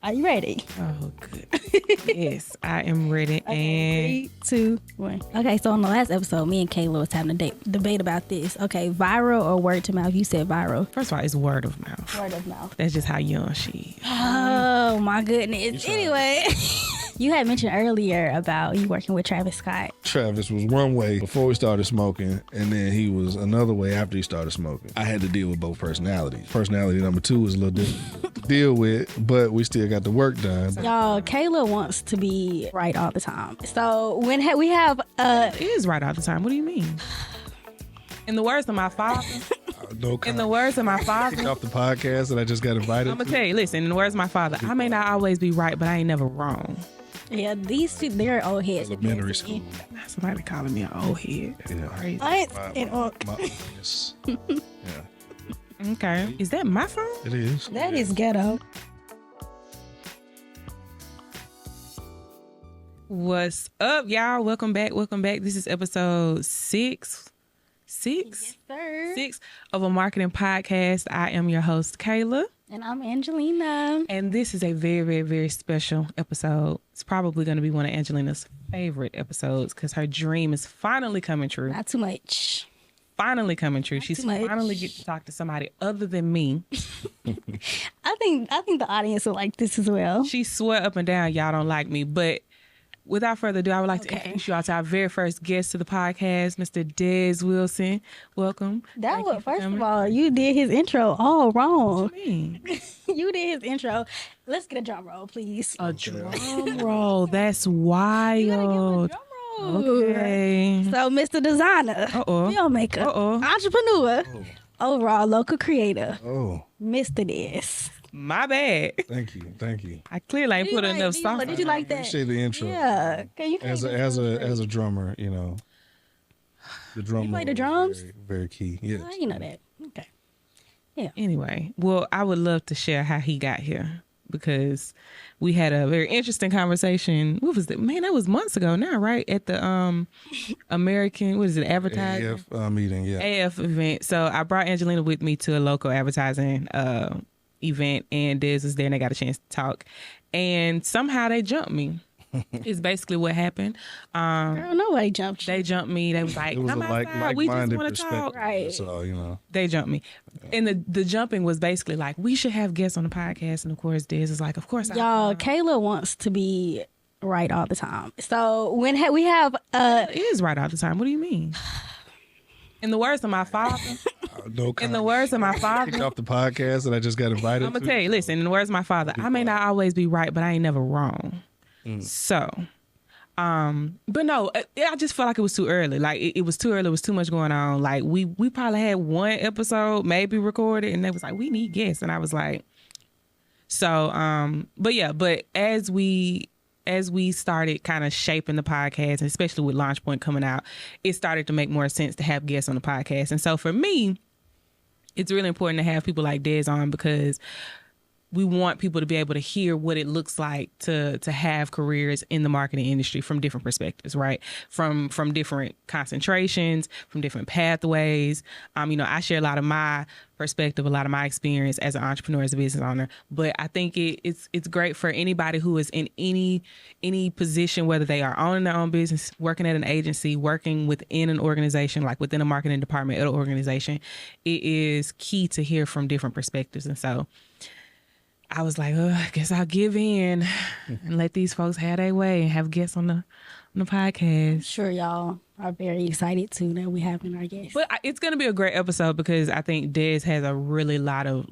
Are you ready? Oh, good. Yes, I am ready. Okay, 3, 2, 1. Okay, so on the last episode, me and Kayla was having a debate about this. Okay, viral or word to mouth? You said viral. First of all, it's word of mouth. Word of mouth. That's just how young she is. Oh, my goodness. Anyway, you had mentioned earlier about you working with Travis Scott. Travis was one way before we started smoking, and then he was another way after he started smoking. I had to deal with both personalities. Personality number 2 was a little different to deal with, but we still got the work done. Y'all, Kayla wants to be right all the time. So when we have It is right all the time. What do you mean? In the words of my father. In the words of my father. Off the podcast that I just got invited I'm going to tell you, listen, in the words of my father, I may not always be right, but I ain't never wrong. Yeah, these two, they're old heads. Elementary school. Somebody calling me an old head. That's crazy. My oldness. Yeah. Okay. Is that my phone? It is. That is ghetto. What's up, y'all? Welcome back. This is episode 6. Yes, sir. 6 of a marketing podcast. I am your host, Kayla. And I'm Angelina. And this is a very, very, very special episode. It's probably going to be one of Angelina's favorite episodes because her dream is finally coming true. Not too much. Finally coming true. She's too much. finally get to talk to somebody other than me. I think the audience will like this as well. She swore up and down y'all don't like me, but without further ado, I would like to introduce you all to our very first guest to the podcast, Mr. Dez Wilson. Welcome. First of all, you did his intro all wrong. What do you mean? You did his intro. Let's get a drum roll, please. A drum roll. That's wild. You gotta give him a drum roll. Okay. So, Mr. Designer, filmmaker, entrepreneur, overall local creator, Mr. Dez. My bad. Thank you. I clearly ain't put enough stuff. Did you like that? Appreciate the intro. Yeah. As a drummer, you know, the drum. You play the drums? Very, very key. Yes. Oh, you know that. Okay. Yeah. Anyway, well, I would love to share how he got here because we had a very interesting conversation. What was it? Man, that was months ago now, right? At the American, what is it, advertising? AF meeting, yeah. AF event. So I brought Angelina with me to a local advertising event, and Dez was there and they got a chance to talk. And somehow they jumped me. Is basically what happened. Girl, nobody jumped you. They jumped me. They was like, It was come a outside. We just like-minded want to talk. perspective. Right. So, you know. They jumped me. And the jumping was basically like, we should have guests on the podcast. And of course, Dez is like, of course. Y'all, Kayla wants to be right all the time. So when we have It is right all the time. What do you mean? In the words of my father. In the words of my father. Kicked off the podcast that I just got invited I'm going to tell you, listen, in the words of my father, I may not always be right, but I ain't never wrong. So, but no, I just felt like it was too early. Like it was too early. It was too much going on. Like we probably had one episode maybe recorded and they was like, we need guests. And I was like, so, but as we started kind of shaping the podcast, and especially with Launch Point coming out, it started to make more sense to have guests on the podcast. And so for me, it's really important to have people like Dez on because we want people to be able to hear what it looks like to have careers in the marketing industry from different perspectives, right? From different concentrations, from different pathways. I share a lot of my perspective, a lot of my experience as an entrepreneur, as a business owner. But I think it's great for anybody who is in any position, whether they are owning their own business, working at an agency, working within an organization, like within a marketing department at an organization. It is key to hear from different perspectives. And so I was like, I guess I'll give in and let these folks have their way and have guests on the podcast. Sure, y'all are very excited too that we having our guests. But it's going to be a great episode because I think Dez has a really lot of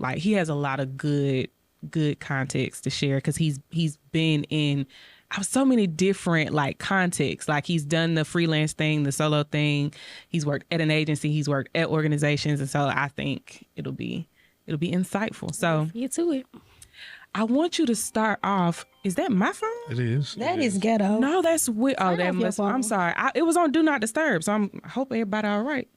good context to share because he's been in so many different contexts. Like he's done the freelance thing, the solo thing. He's worked at an agency. He's worked at organizations. And so I think it'll be insightful. So let's get to it. I want you to start off. Is that my phone? It is. That is ghetto. No, that's weird. Oh, that off your must. phone. I'm sorry. It was on Do Not Disturb, so I hope everybody all right.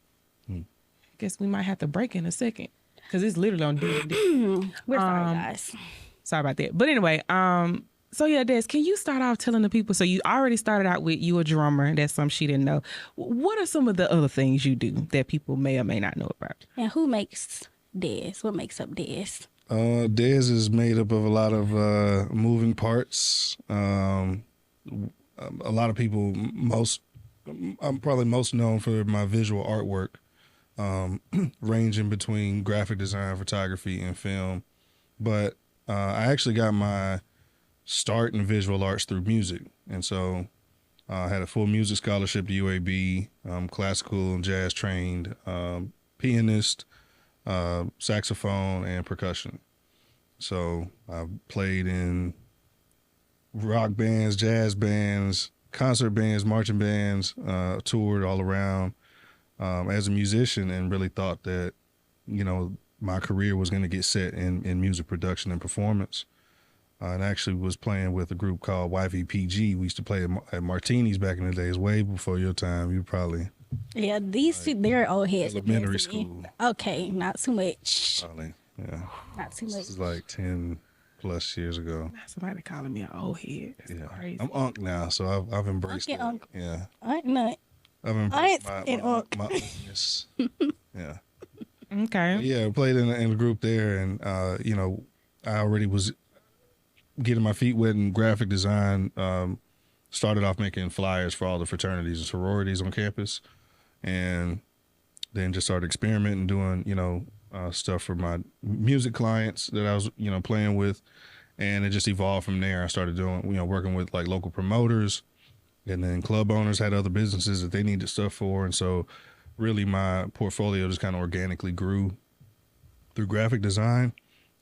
Guess we might have to break in a second because it's literally on D. We're sorry, guys. Sorry about that. But anyway, so yeah, Des, can you start off telling the people? So you already started out with you a drummer. That's something she didn't know. What are some of the other things you do that people may or may not know about? And who makes Dez? What makes up Dez? Dez is made up of a lot of moving parts. A lot of people, I'm probably most known for my visual artwork, ranging between graphic design, photography, and film. But I actually got my start in visual arts through music. And so I had a full music scholarship to UAB, classical and jazz trained, pianist, saxophone, and percussion. So I played in rock bands, jazz bands, concert bands, marching bands, toured all around as a musician, and really thought that, my career was going to get set in music production and performance. And actually was playing with a group called YVPG. We used to play at Martini's back in the days, way before your time. You probably... Yeah, these two, they're old heads. Elementary school. Okay, not too much. Probably, yeah. Not too much. This is like 10 plus years ago. Somebody calling me an old head. That's crazy. I'm Unc now, so I've embraced it. Unc. Yeah. Unc nut. I've embraced my Unc. Uncness. Yeah. Okay. Yeah, I played in a group there, and I already was getting my feet wet in graphic design. Started off making flyers for all the fraternities and sororities on campus, and then just started experimenting, doing stuff for my music clients that I was playing with, and it just evolved from there. I started doing working with like local promoters, and then club owners had other businesses that they needed stuff for, and so really my portfolio just kind of organically grew through graphic design.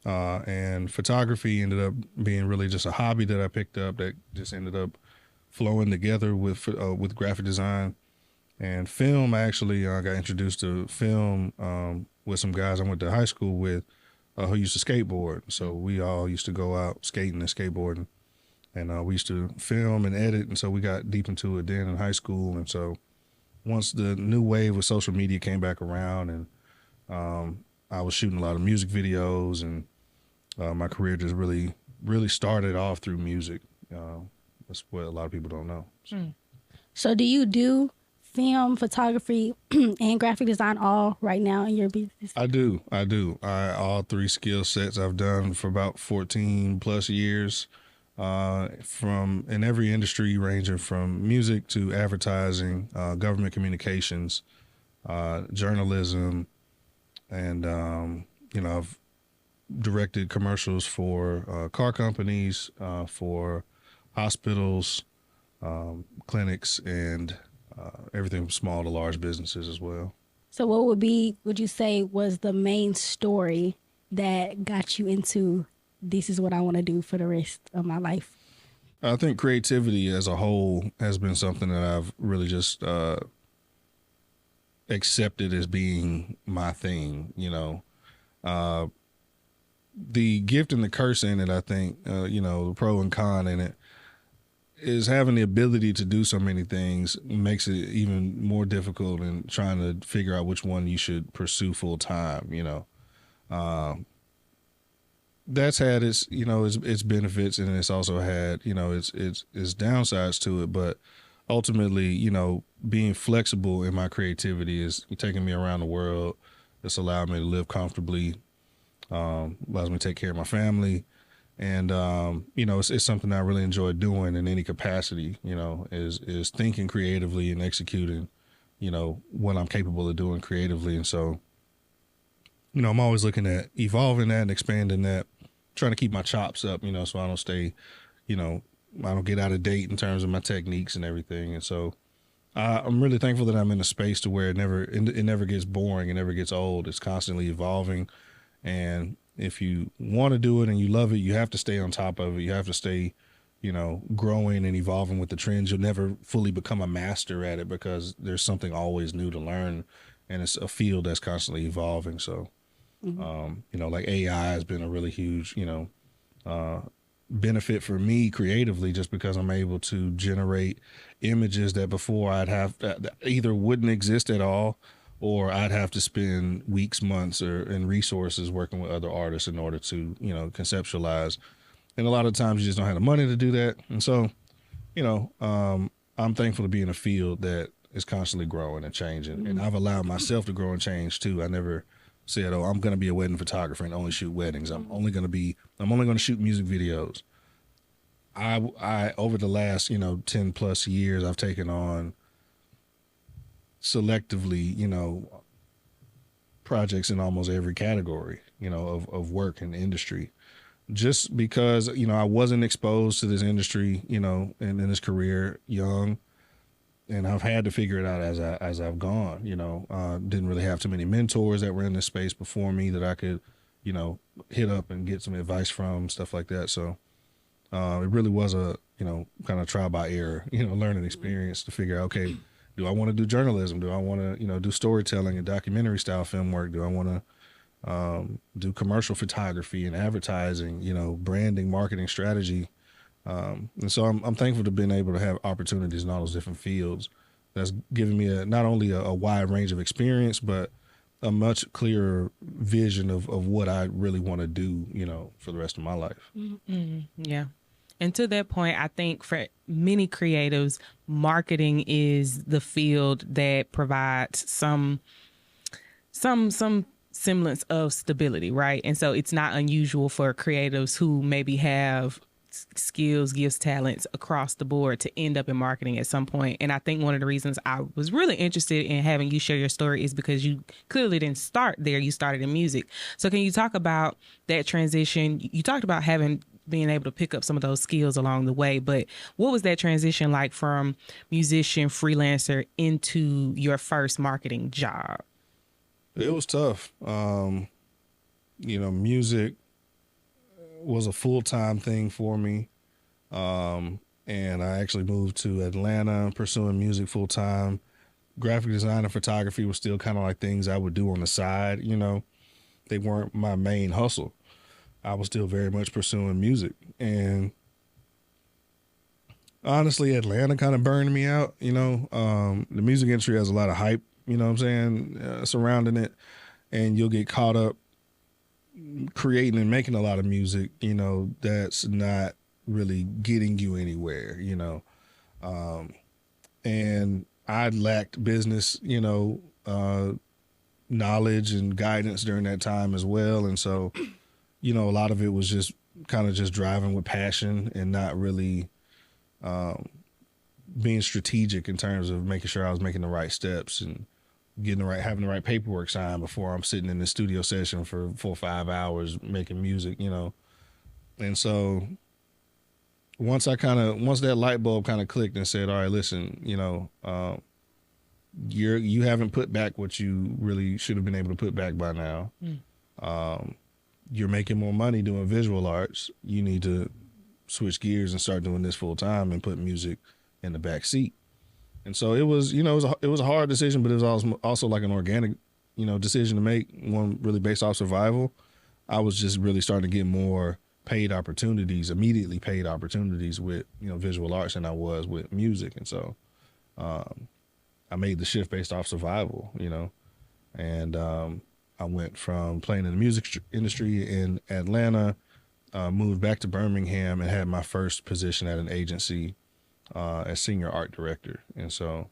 And photography ended up being really just a hobby that I picked up that just ended up flowing together with graphic design. And film, I actually got introduced to film with some guys I went to high school with who used to skateboard. So we all used to go out skating and skateboarding. And we used to film and edit, and so we got deep into it then in high school. And so once the new wave of social media came back around, and I was shooting a lot of music videos, and my career just really, really started off through music. That's what a lot of people don't know. So do you do film, photography, and graphic design all right now in your business? I do. All three skill sets I've done for about 14 plus years, from in every industry, ranging from music to advertising, government communications, journalism, and I've directed commercials for car companies, for hospitals, clinics, and everything from small to large businesses as well. So what would you say was the main story that got you into this is what I want to do for the rest of my life? I think creativity as a whole has been something that I've really just accepted as being my thing, the gift and the curse in it, I think, the pro and con in it, is having the ability to do so many things makes it even more difficult in trying to figure out which one you should pursue full time. That's had its its benefits, and it's also had its downsides to it. But ultimately, being flexible in my creativity is taking me around the world. It's allowed me to live comfortably. Allows me to take care of my family, and it's something I really enjoy doing in any capacity. Is thinking creatively and executing, what I'm capable of doing creatively. And so, I'm always looking at evolving that and expanding that, trying to keep my chops up, so I don't stay, I don't get out of date in terms of my techniques and everything. And so I'm really thankful that I'm in a space to where it never gets boring, it never gets old. It's constantly evolving. And if you want to do it and you love it, you have to stay on top of it. You have to stay, growing and evolving with the trends. You'll never fully become a master at it because there's something always new to learn, and it's a field that's constantly evolving. So, like AI has been a really huge, benefit for me creatively, just because I'm able to generate images that before I'd have either wouldn't exist at all, or I'd have to spend weeks, months, and resources working with other artists in order to, conceptualize. And a lot of times you just don't have the money to do that. And so, I'm thankful to be in a field that is constantly growing and changing. And I've allowed myself to grow and change too. I never said, "Oh, I'm going to be a wedding photographer and only shoot weddings. I'm only going to shoot music videos." I over the last 10 plus years, I've taken on selectively projects in almost every category of work and industry, just because I wasn't exposed to this industry in this career young, and I've had to figure it out as I've gone. Didn't really have too many mentors that were in this space before me that I could hit up and get some advice from, stuff like that. So it really was a kind of trial by error learning experience to figure out, okay, do I want to do journalism? Do I want to do storytelling and documentary style film work? Do I want to do commercial photography and advertising, branding, marketing, strategy? And so I'm thankful to been able to have opportunities in all those different fields. That's given me not only a wide range of experience, but a much clearer vision of what I really want to do, for the rest of my life. Mm-hmm. Yeah. And to that point, I think for many creatives, marketing is the field that provides some semblance of stability, right? And so it's not unusual for creatives who maybe have skills, gifts, talents across the board to end up in marketing at some point. And I think one of the reasons I was really interested in having you share your story is because you clearly didn't start there. You started in music. So can you talk about that transition? You talked about being able to pick up some of those skills along the way, but what was that transition like from musician, freelancer into your first marketing job? It was tough. Music was a full-time thing for me. And I actually moved to Atlanta pursuing music full-time. Graphic design and photography was still kind of like things I would do on the side. They weren't my main hustle. I was still very much pursuing music. And honestly, Atlanta kind of burned me out. The music industry has a lot of hype, surrounding it. And you'll get caught up creating and making a lot of music, that's not really getting you anywhere, and I lacked business, knowledge and guidance during that time as well. And so, a lot of it was just kind of just driving with passion and not really being strategic in terms of making sure I was making the right steps and having the right paperwork signed before I'm sitting in the studio session for 4 or 5 hours making music, And so once that light bulb kind of clicked and said, all right, listen, you haven't put back what you really should have been able to put back by now. You're making more money doing visual arts. You need to switch gears and start doing this full time and put music in the back seat. And so it was, it was a hard decision, but it was also like an organic, decision to make, one really based off survival. I was just really starting to get more immediately paid opportunities with, visual arts than I was with music. And so I made the shift based off survival, and I went from playing in the music industry in Atlanta, moved back to Birmingham and had my first position at an agency as senior art director. And so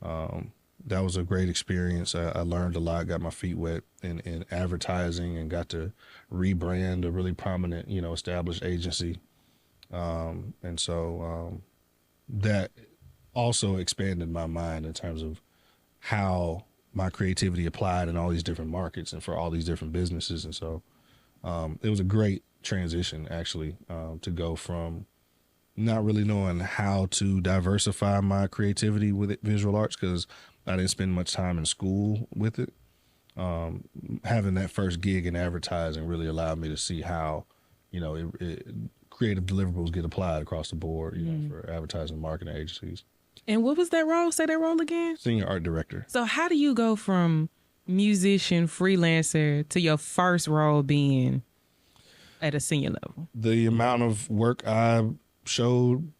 that was a great experience. I learned a lot, got my feet wet in advertising, and got to rebrand a really prominent, established agency. And so that also expanded my mind in terms of how my creativity applied in all these different markets and for all these different businesses. And so it was a great transition, actually, to go from not really knowing how to diversify my creativity with visual arts, because I didn't spend much time in school with it. Having that first gig in advertising really allowed me to see how, creative deliverables get applied across the board, for advertising and marketing agencies. And what was that role? Say that role again. Senior art director. So how do you go from musician, freelancer to your first role being at a senior level? The amount of work I showed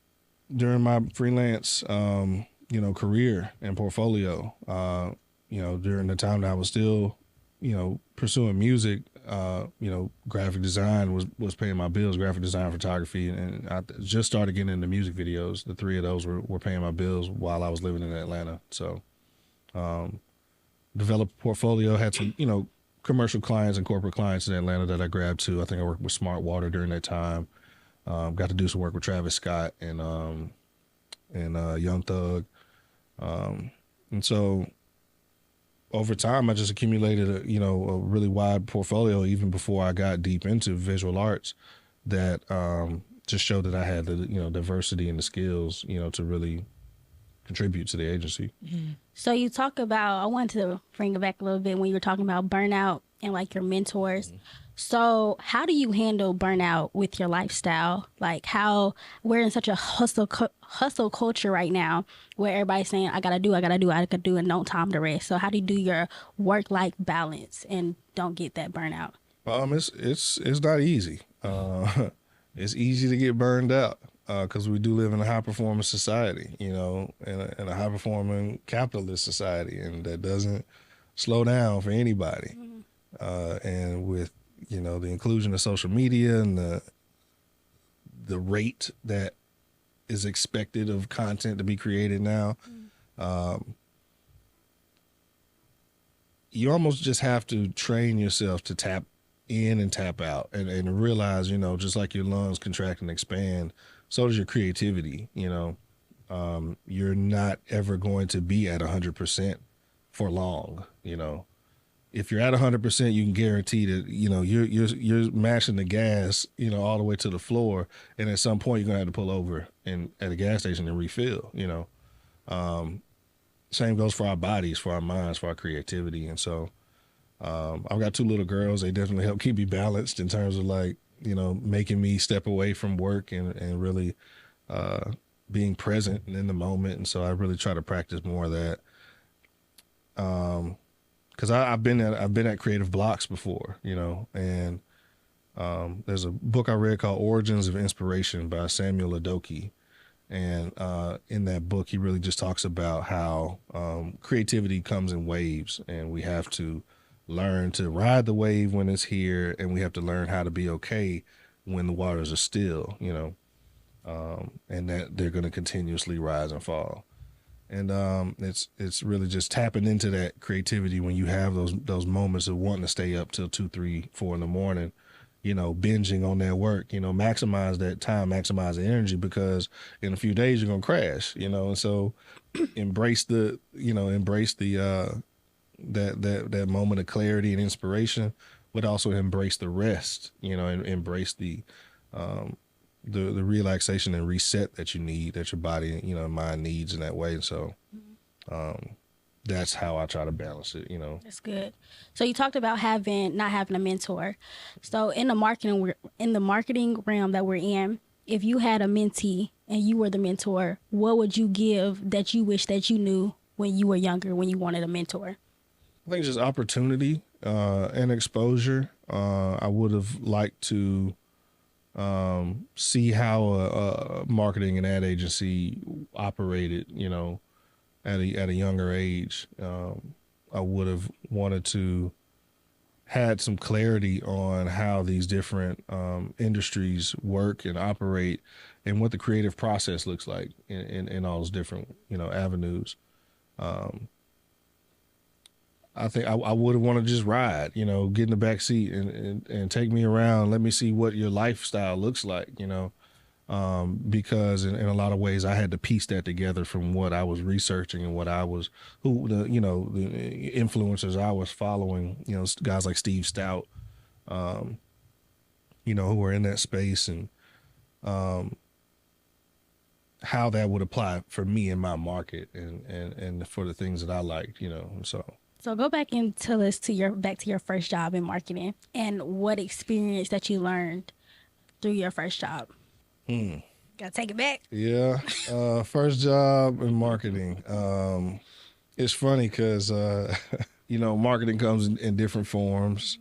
during my freelance, career and portfolio, during the time that I was still, pursuing music, graphic design was paying my bills, graphic design, photography, and I just started getting into music videos. The three of those were paying my bills while I was living in Atlanta. So, developed a portfolio, had some, commercial clients and corporate clients in Atlanta that I grabbed too. I think I worked with Smart Water during that time. Got to do some work with Travis Scott and Young Thug. And so over time, I just accumulated a really wide portfolio even before I got deep into visual arts that just showed that I had the diversity and the skills to really contribute to the agency. So you talk about, I wanted to bring it back a little bit when you were talking about burnout and like your mentors. So how do you handle burnout with your lifestyle? Like how we're in such a hustle culture right now where everybody's saying, I gotta do, and no time to rest. So how do you do your work-life balance and don't get that burnout? It's not easy. It's easy to get burned out because we do live in a high-performance society, in a high-performing capitalist society, and that doesn't slow down for anybody. And with the inclusion of social media and the rate that is expected of content to be created now, you almost just have to train yourself to tap in and tap out and realize, just like your lungs contract and expand, so does your creativity. You're not ever going to be at 100% for long. If you're at 100%, you can guarantee that, you're mashing the gas, all the way to the floor. And at some point you're going to have to pull over at a gas station and refill, Same goes for our bodies, for our minds, for our creativity. And so I've got 2 little girls. They definitely help keep me balanced in terms of making me step away from work and really being present and in the moment. And so I really try to practice more of that. Because I've been at creative blocks before, and there's a book I read called Origins of Inspiration by Samuel Adoki. And in that book, he really just talks about how creativity comes in waves, and we have to learn to ride the wave when it's here, and we have to learn how to be okay when the waters are still, and that they're going to continuously rise and fall. And it's really just tapping into that creativity when you have those moments of wanting to stay up till 2, 3, 4 in the morning, binging on that work, maximize that time, maximize the energy, because in a few days you're gonna crash, and so embrace the that moment of clarity and inspiration, but also embrace the rest, and embrace the relaxation and reset that you need, that your body, and mind needs in that way. And so that's how I try to balance it, That's good. So you talked about not having a mentor. So in the marketing realm that we're in, if you had a mentee and you were the mentor, what would you give that you wish that you knew when you were younger, when you wanted a mentor? I think just opportunity and exposure. I would have liked to see how a marketing and ad agency operated, at a younger age. I would have wanted to had some clarity on how these different industries work and operate, and what the creative process looks like in all those different avenues. I think I would have wanted to just ride, get in the back seat and take me around. Let me see what your lifestyle looks like, because in a lot of ways I had to piece that together from what I was researching and the influencers I was following, guys like Steve Stout, who were in that space, and how that would apply for me in my market and for the things that I liked, So go back and tell us back to your first job in marketing and what experience that you learned through your first job. Gotta take it back. Yeah. First job in marketing. It's funny because, marketing comes in different forms.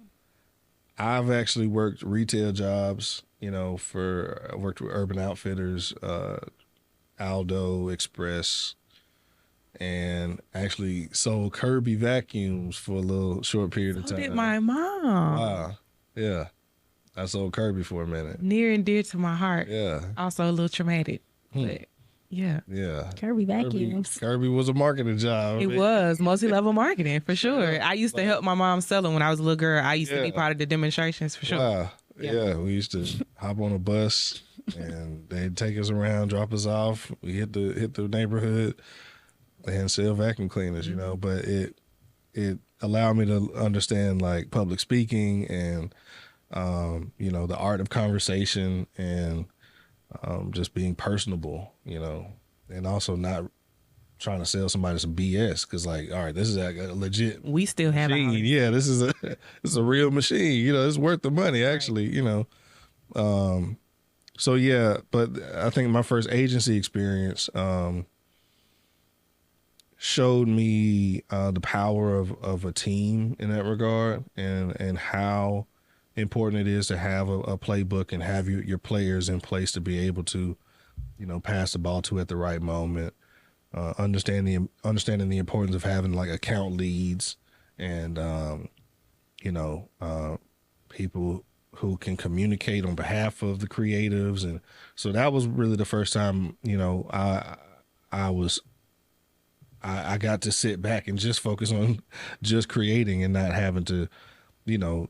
I've actually worked retail jobs, I worked with Urban Outfitters, Aldo, Express, and actually sold Kirby vacuums for a little short period of time. So did my mom. Wow. Yeah. I sold Kirby for a minute. Near and dear to my heart. Yeah. Also a little traumatic. But Yeah. Yeah. Kirby vacuums. Kirby was a marketing job. It was multi-level marketing for sure. I used to help my mom sell them when I was a little girl. I used to be part of the demonstrations for sure. Wow. Yeah, we used to hop on a bus and they'd take us around, drop us off. We hit the neighborhood and sell vacuum cleaners, you know. But it allowed me to understand like public speaking and you know, the art of conversation and just being personable, you know, and also not trying to sell somebody some BS because, like, all right, this is a legit. We still have machine. ours. Yeah, this is a real machine. You know, it's worth the money actually. Right. You know, so yeah. But I think my first agency experience showed me the power of a team in that regard, and how important it is to have a playbook and have your players in place to be able to, you know, pass the ball to at the right moment. Understanding the importance of having like account leads and you know, people who can communicate on behalf of the creatives. And so that was really the first time, you know, I got to sit back and just focus on just creating and not having to, you know,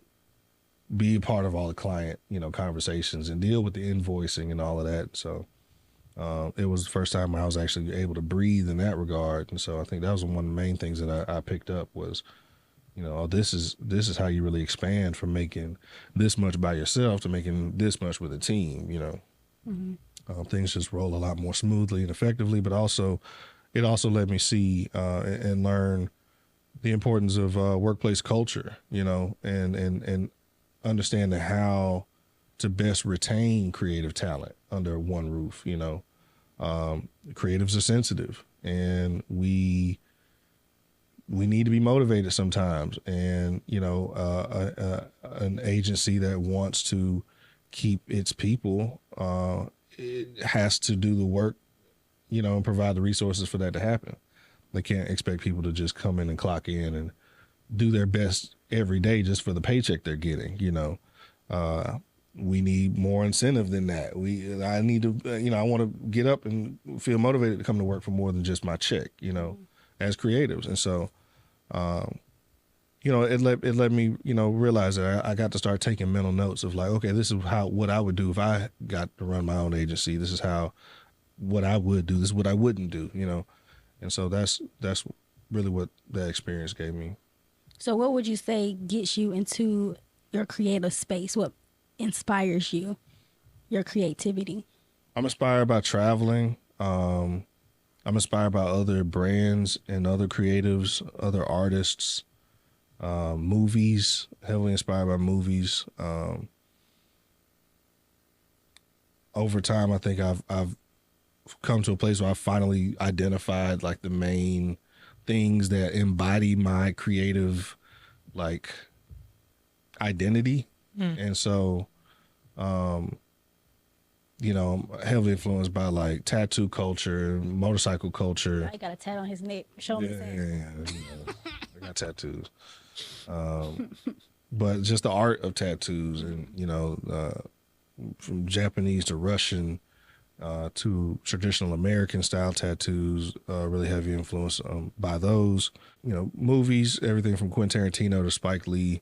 be a part of all the client, you know, conversations and deal with the invoicing and all of that. So it was the first time I was actually able to breathe in that regard. And so I think that was one of the main things that I picked up was, you know, this is how you really expand from making this much by yourself to making this much with a team, you know. Mm-hmm. Things just roll a lot more smoothly and effectively, but also it also let me see and learn the importance of workplace culture, you know, and understanding how to best retain creative talent under one roof, you know. Creatives are sensitive and we need to be motivated sometimes. And, you know, an agency that wants to keep its people, it has to do the work, you know, and provide the resources for that to happen. They can't expect people to just come in and clock in and do their best every day just for the paycheck they're getting, you know. We need more incentive than that. I need to, you know, I want to get up and feel motivated to come to work for more than just my check, you know, as creatives. And so, you know, it let me, you know, realize that I got to start taking mental notes of like, okay, this is what I would do if I got to run my own agency. This is what I would do. This is what I wouldn't do, you know. And so that's really what that experience gave me. So what would you say gets you into your creative space? What inspires you, your creativity? I'm inspired by traveling. I'm inspired by other brands and other creatives, other artists, movies, heavily inspired by movies. Over time, I think I've come to a place where I finally identified like the main things that embody my creative like identity. And so, you know, I'm heavily influenced by like tattoo culture, motorcycle culture. I got a tat on his neck. Show me that. Yeah, you know, I got tattoos. But just the art of tattoos and, you know, from Japanese to Russian to traditional American style tattoos, really heavy influence by those. You know, movies, everything from Quentin Tarantino to Spike Lee.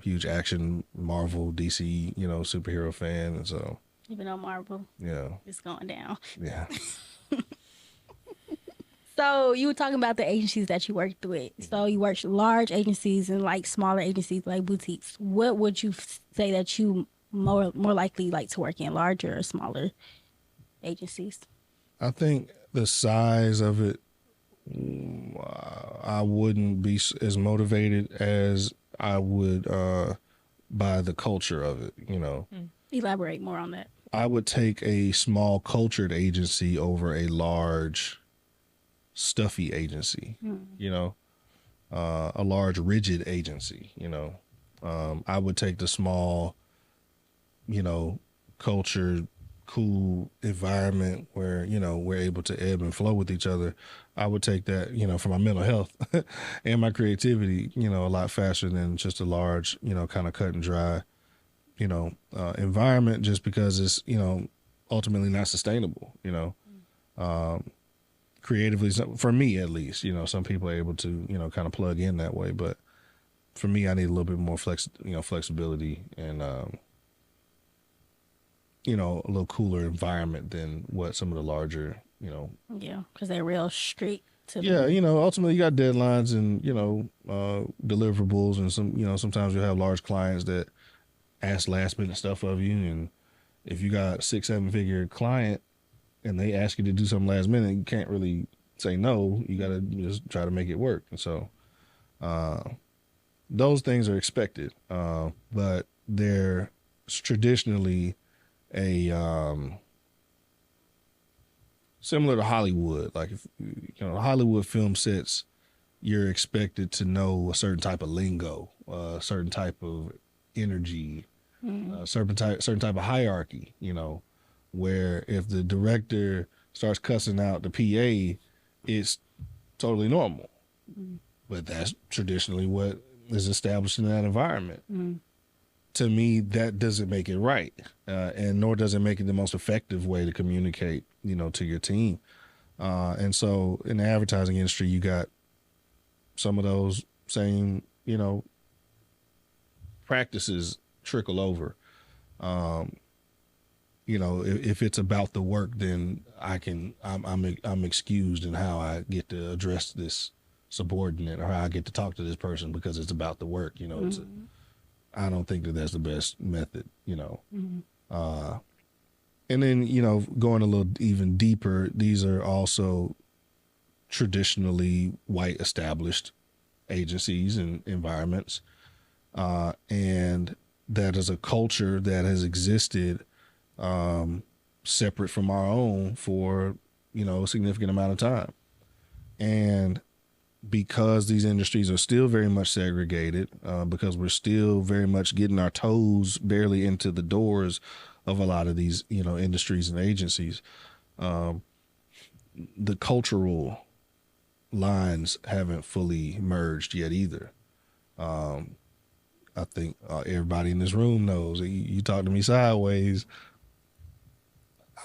Huge action, Marvel, DC, you know, superhero fan. And so, even though Marvel, yeah, it's going down. Yeah. So you were talking about the agencies that you worked with. So you worked large agencies and like smaller agencies, like boutiques. What would you say that you more likely like to work in, larger or smaller agencies? I think the size of it, I wouldn't be as motivated as I would by the culture of it, you know. Elaborate more on that. I would take a small cultured agency over a large stuffy agency, you know, a large rigid agency, you know. I would take the small, you know, cultured, cool environment where, you know, we're able to ebb and flow with each other. I would take that, you know, for my mental health and my creativity, you know, a lot faster than just a large, you know, kind of cut and dry, you know, environment, just because it's, you know, ultimately not sustainable, creatively, for me at least. Some people are able to, kind of plug in that way, but for me, I need a little bit more flexibility and, a little cooler environment than what some of the larger, Yeah, because they're real strict. Yeah, ultimately you got deadlines and, deliverables, and sometimes you have large clients that ask last minute stuff of you. And if you got 6-7 figure client and they ask you to do something last minute, you can't really say no. You got to just try to make it work. And so, those things are expected. But they're traditionally similar to Hollywood. Like, if Hollywood film sets, you're expected to know a certain type of lingo, a certain type of energy, certain type of hierarchy, where if the director starts cussing out the PA, it's totally normal. But that's traditionally what is established in that environment. To me, that doesn't make it right, and nor does it make it the most effective way to communicate, to your team. And so in the advertising industry, you got some of those same, practices trickle over. If it's about the work, then I'm excused in how I get to address this subordinate or how I get to talk to this person because it's about the work. I don't think that that's the best method. And then going a little even deeper, these are also traditionally white established agencies and environments, and that is a culture that has existed separate from our own for a significant amount of time. And because these industries are still very much segregated, because we're still very much getting our toes barely into the doors of a lot of these industries and agencies, the cultural lines haven't fully merged yet either. I think everybody in this room knows. You talk to me sideways,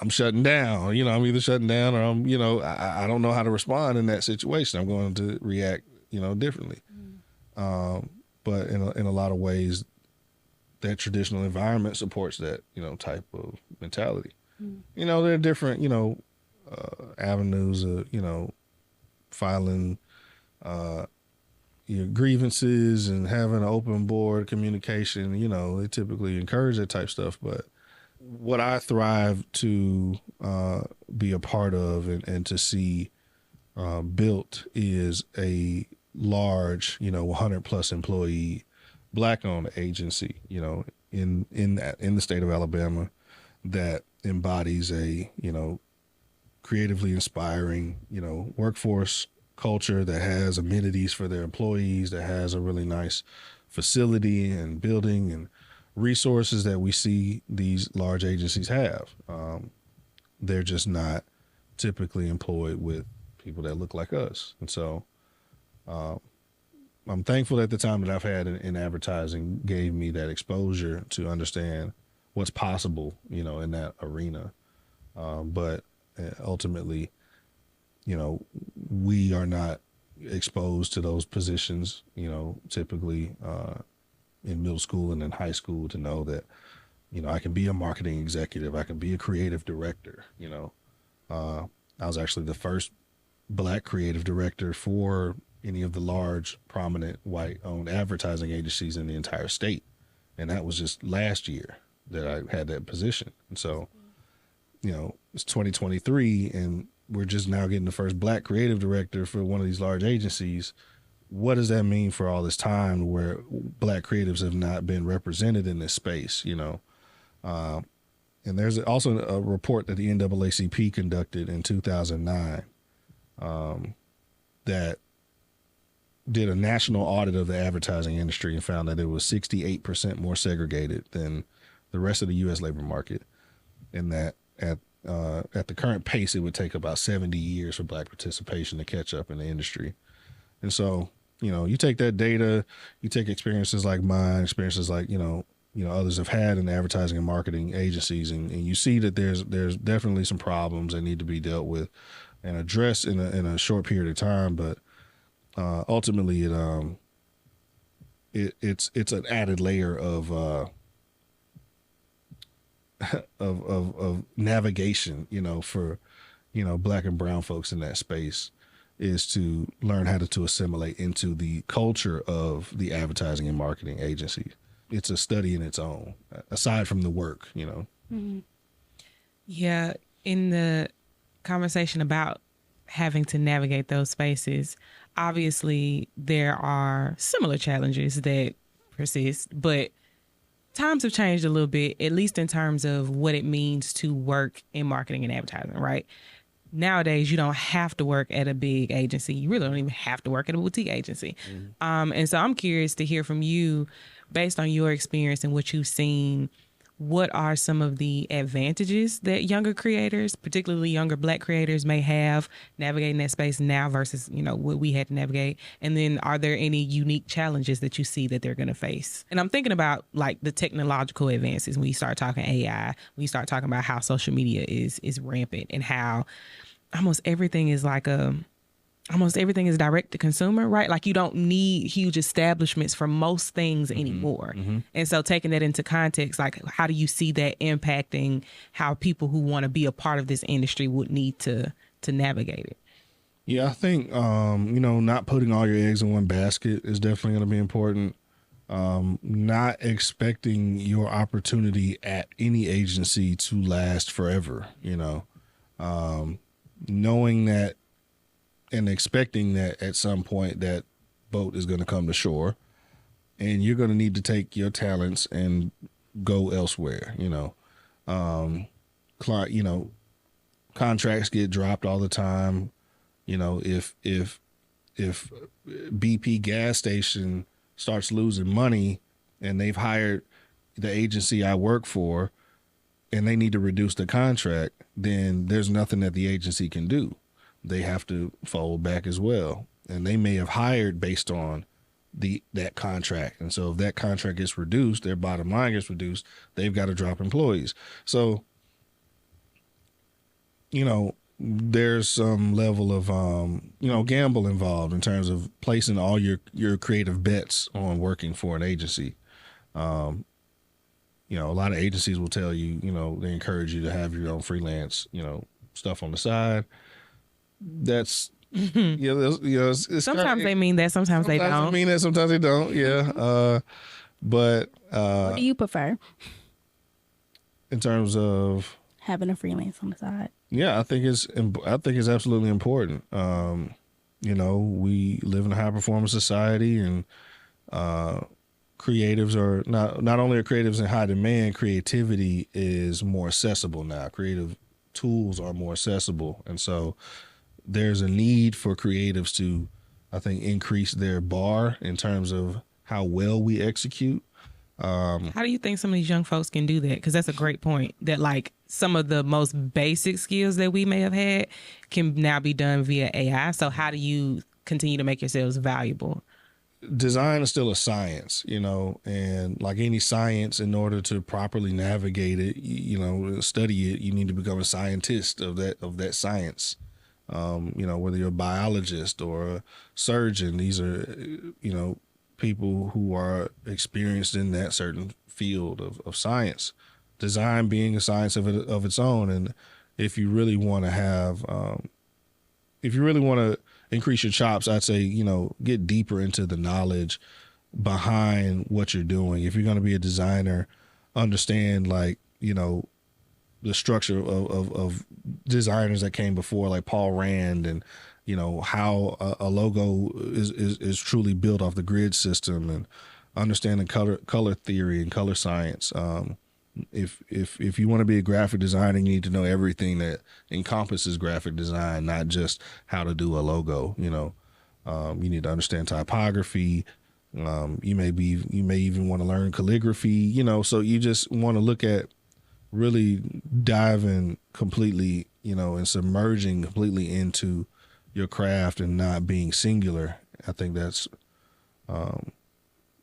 I'm shutting down. I'm either shutting down or I'm, I don't know how to respond in that situation. I'm going to react, differentently. But in a lot of ways, that traditional environment supports that, type of mentality. There are different, avenues of, filing your grievances and having an open board communication. They typically encourage that type stuff. But what I thrive to be a part of and to see built is a large, 100 plus employee Black-owned agency, in the state of Alabama that embodies a, creatively inspiring, workforce culture that has amenities for their employees, that has a really nice facility and building and resources that we see these large agencies have. They're just not typically employed with people that look like us. And so I'm thankful that the time that I've had in advertising gave me that exposure to understand what's possible, in that arena. But ultimately, we are not exposed to those positions, typically in middle school and in high school to know that, I can be a marketing executive. I can be a creative director. I was actually the first Black creative director for any of the large, prominent, white-owned advertising agencies in the entire state. And that was just last year that I had that position. And so, it's 2023, and we're just now getting the first Black creative director for one of these large agencies. What does that mean for all this time where Black creatives have not been represented in this space, And there's also a report that the NAACP conducted in 2009 that did a national audit of the advertising industry and found that it was 68% more segregated than the rest of the U.S. labor market, and that at the current pace, it would take about 70 years for Black participation to catch up in the industry. And so, you take that data, you take experiences like mine, experiences like, others have had in advertising and marketing agencies, and you see that there's definitely some problems that need to be dealt with and addressed in a short period of time. But ultimately, it's an added layer of navigation, for Black and brown folks in that space, is to learn how to assimilate into the culture of the advertising and marketing agency. It's a study in its own, aside from the work, Mm-hmm. Yeah, in the conversation about having to navigate those spaces, obviously there are similar challenges that persist, but times have changed a little bit, at least in terms of what it means to work in marketing and advertising, right? Nowadays, you don't have to work at a big agency. You really don't even have to work at a boutique agency. Mm-hmm. And so I'm curious to hear from you, based on your experience and what you've seen, what are some of the advantages that younger creators, particularly younger Black creators, may have navigating that space now versus, what we had to navigate? And then are there any unique challenges that you see that they're going to face? And I'm thinking about like the technological advances when you start talking AI, when you start talking about how social media is rampant and how almost everything is direct to consumer, right? Like you don't need huge establishments for most things anymore. Mm-hmm. And so taking that into context, like how do you see that impacting how people who want to be a part of this industry would need to navigate it? Yeah, I think, not putting all your eggs in one basket is definitely going to be important. Not expecting your opportunity at any agency to last forever, knowing that and expecting that at some point that boat is going to come to shore and you're going to need to take your talents and go elsewhere. Contracts get dropped all the time. If BP gas station starts losing money and they've hired the agency I work for and they need to reduce the contract, then there's nothing that the agency can do. They have to fold back as well. And they may have hired based on that contract. And so if that contract gets reduced, their bottom line gets reduced, they've got to drop employees. So, there's some level of, gamble involved in terms of placing all your creative bets on working for an agency. A lot of agencies will tell you, they encourage you to have your own freelance, stuff on the side. That's it's sometimes they mean that, sometimes they don't. Sometimes they mean that, sometimes they don't. Yeah, but what do you prefer in terms of having a freelance on the side? Yeah, I think it's absolutely important. We live in a high performance society, and creatives are not only are creatives in high demand. Creativity is more accessible now. Creative tools are more accessible, and so there's a need for creatives to, I think, increase their bar in terms of how well we execute. How do you think some of these young folks can do that? Because that's a great point, that like some of the most basic skills that we may have had can now be done via AI. So how do you continue to make yourselves valuable? Design is still a science, and like any science, in order to properly navigate it, study it, you need to become a scientist of that science. Whether you're a biologist or a surgeon, these are, people who are experienced in that certain field of science. Design being a science of its own. And if you really want to increase your chops, I'd say, get deeper into the knowledge behind what you're doing. If you're going to be a designer, understand the structure of designers that came before, like Paul Rand, and how a logo is truly built off the grid system, and understanding color theory and color science. If you want to be a graphic designer, you need to know everything that encompasses graphic design, not just how to do a logo. You need to understand typography. You may even want to learn calligraphy. So you just want to look at really diving completely, and submerging completely into your craft and not being singular. I think that's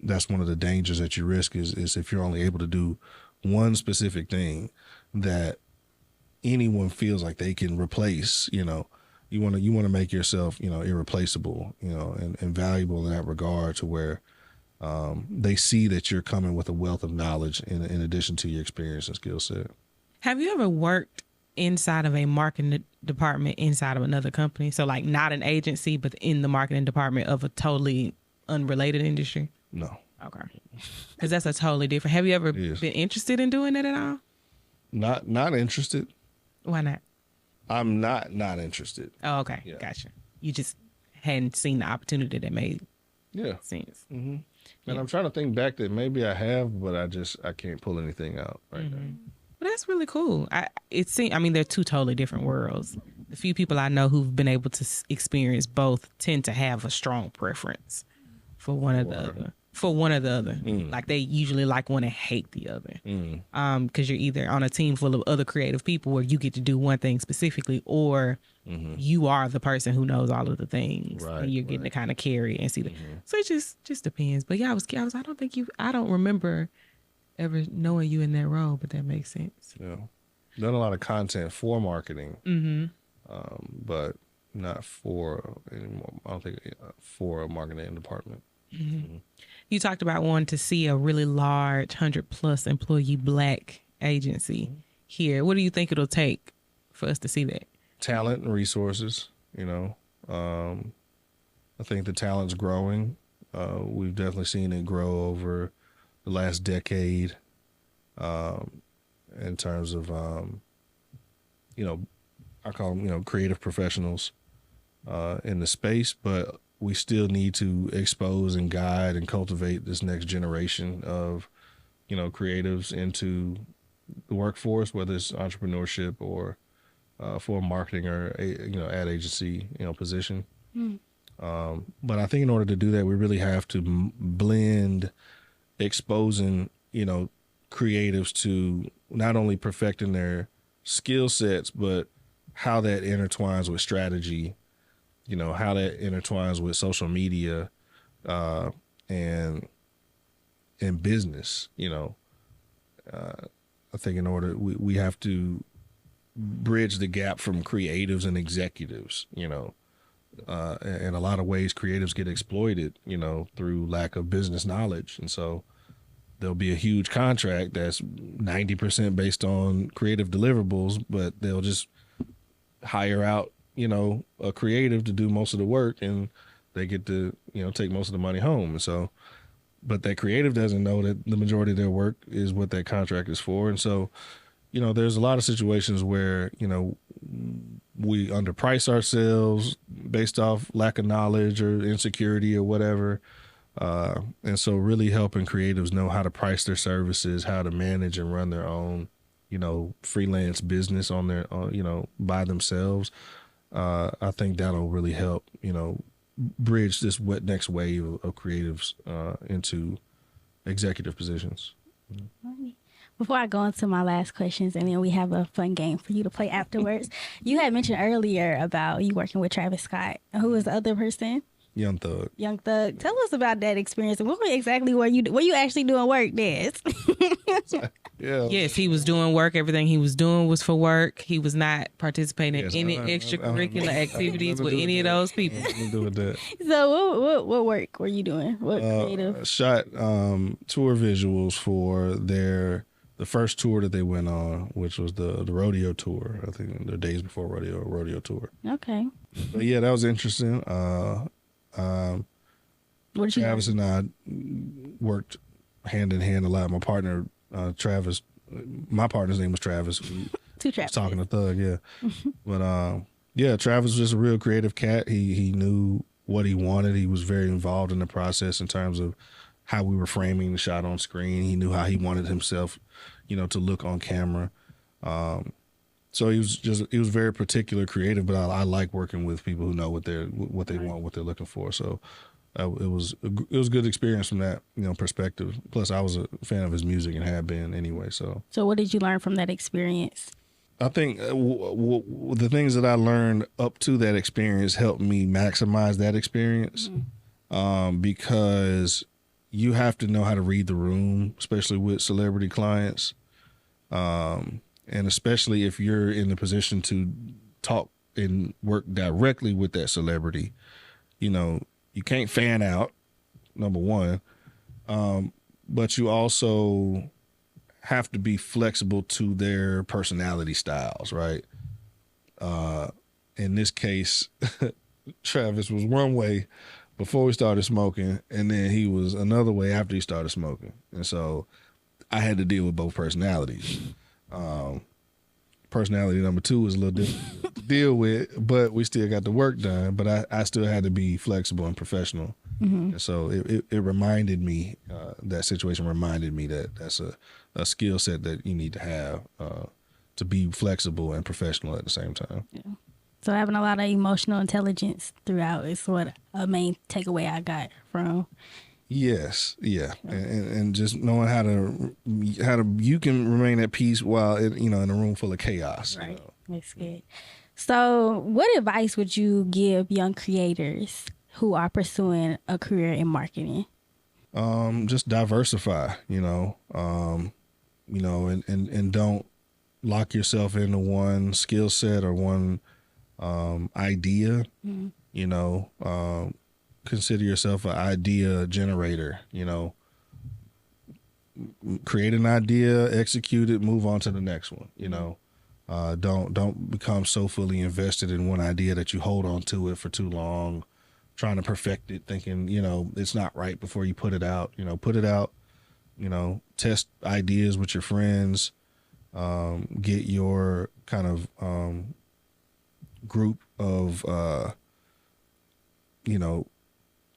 that's one of the dangers that you risk is if you're only able to do one specific thing that anyone feels like they can replace. You want to make yourself, irreplaceable, and valuable in that regard, to where they see that you're coming with a wealth of knowledge in addition to your experience and skill set. Have you ever worked inside of a marketing department inside of another company? So like not an agency, but in the marketing department of a totally unrelated industry? No. Okay. Because that's a totally different. Have you ever been interested in doing that at all? Not interested. Why not? I'm not interested. Oh, okay. Yeah. Gotcha. You just hadn't seen the opportunity that made sense. Mm-hmm. And I'm trying to think back that maybe I have, but I can't pull anything out right now. Well, that's really cool. They're two totally different worlds. The few people I know who've been able to experience both tend to have a strong preference for one or the other. Like they usually like one and hate the other. Because you're either on a team full of other creative people where you get to do one thing specifically, or you are the person who knows all of the things, and you're getting to kind of carry and see the. So it just depends. But yeah, I don't remember ever knowing you in that role, but that makes sense. Yeah, done a lot of content for marketing, but not for anymore. I don't think for a marketing department. You talked about wanting to see a really large 100+ employee Black agency here. What do you think it'll take for us to see that? Talent and resources. I think the talent's growing. We've definitely seen it grow over the last decade, in terms of, I call them, creative professionals in the space, but we still need to expose and guide and cultivate this next generation of, creatives into the workforce, whether it's entrepreneurship or for marketing or ad agency, position. But I think in order to do that, we really have to blend exposing, creatives to not only perfecting their skill sets, but how that intertwines with strategy, how that intertwines with social media, and business. I think in order we have to bridge the gap from creatives and executives. In a lot of ways, creatives get exploited, through lack of business knowledge, and so there'll be a huge contract that's 90% based on creative deliverables, but they'll just hire out a creative to do most of the work, and they get to, take most of the money home. And so, but that creative doesn't know that the majority of their work is what that contract is for. And so, there's a lot of situations where, we underprice ourselves based off lack of knowledge or insecurity or whatever. And so really helping creatives know how to price their services, how to manage and run their own, freelance business on their, by themselves. I think that'll really help, bridge this next wave of creatives into executive positions. Before I go into my last questions, and then we have a fun game for you to play afterwards, you had mentioned earlier about you working with Travis Scott. Who was the other person? Young Thug. Young Thug. Tell us about that experience. What exactly were you actually doing work, Dez? Yeah. Yes, he was doing work. Everything he was doing was for work. He was not participating in any extracurricular activities with any of those people. Do with that. So what work were you doing? What creative? Shot tour visuals for the first tour that they went on, which was the rodeo tour. I think the Days Before Rodeo tour. Okay. But yeah, that was interesting. What did you Travis and I worked hand in hand a lot. My partner, Travis, my partner's name was Travis. Two Travis. Talking to Thug, yeah. But yeah, Travis was just a real creative cat. He knew what he wanted. He was very involved in the process in terms of how we were framing the shot on screen. He knew how he wanted himself, to look on camera. So he was very particular, creative, but I like working with people who know what they want, what they're looking for. So it was a good experience from that perspective. Plus, I was a fan of his music and had been anyway. So what did you learn from that experience? I think the things that I learned up to that experience helped me maximize that experience, because you have to know how to read the room, especially with celebrity clients. And especially if you're in the position to talk and work directly with that celebrity, you can't fan out, number one. But you also have to be flexible to their personality styles, right? In this case, Travis was one way before we started smoking, and then he was another way after he started smoking. And so I had to deal with both personalities. Personality number 2 was a little difficult to deal with, but we still got the work done. But I still had to be flexible and professional. Mm-hmm. And so it reminded me, that situation reminded me that that's a skill set that you need to have to be flexible and professional at the same time. Yeah. So having a lot of emotional intelligence throughout is what a main takeaway I got from. Yes, yeah, and just knowing how to you can remain at peace while in a room full of chaos. Right, that's good. So, what advice would you give young creators who are pursuing a career in marketing? Just diversify, and don't lock yourself into one skill set or one idea. Mm-hmm. Consider yourself an idea generator, create an idea, execute it, move on to the next one, don't become so fully invested in one idea that you hold on to it for too long, trying to perfect it, thinking, it's not right before you put it out, put it out, test ideas with your friends, get your kind of, group of,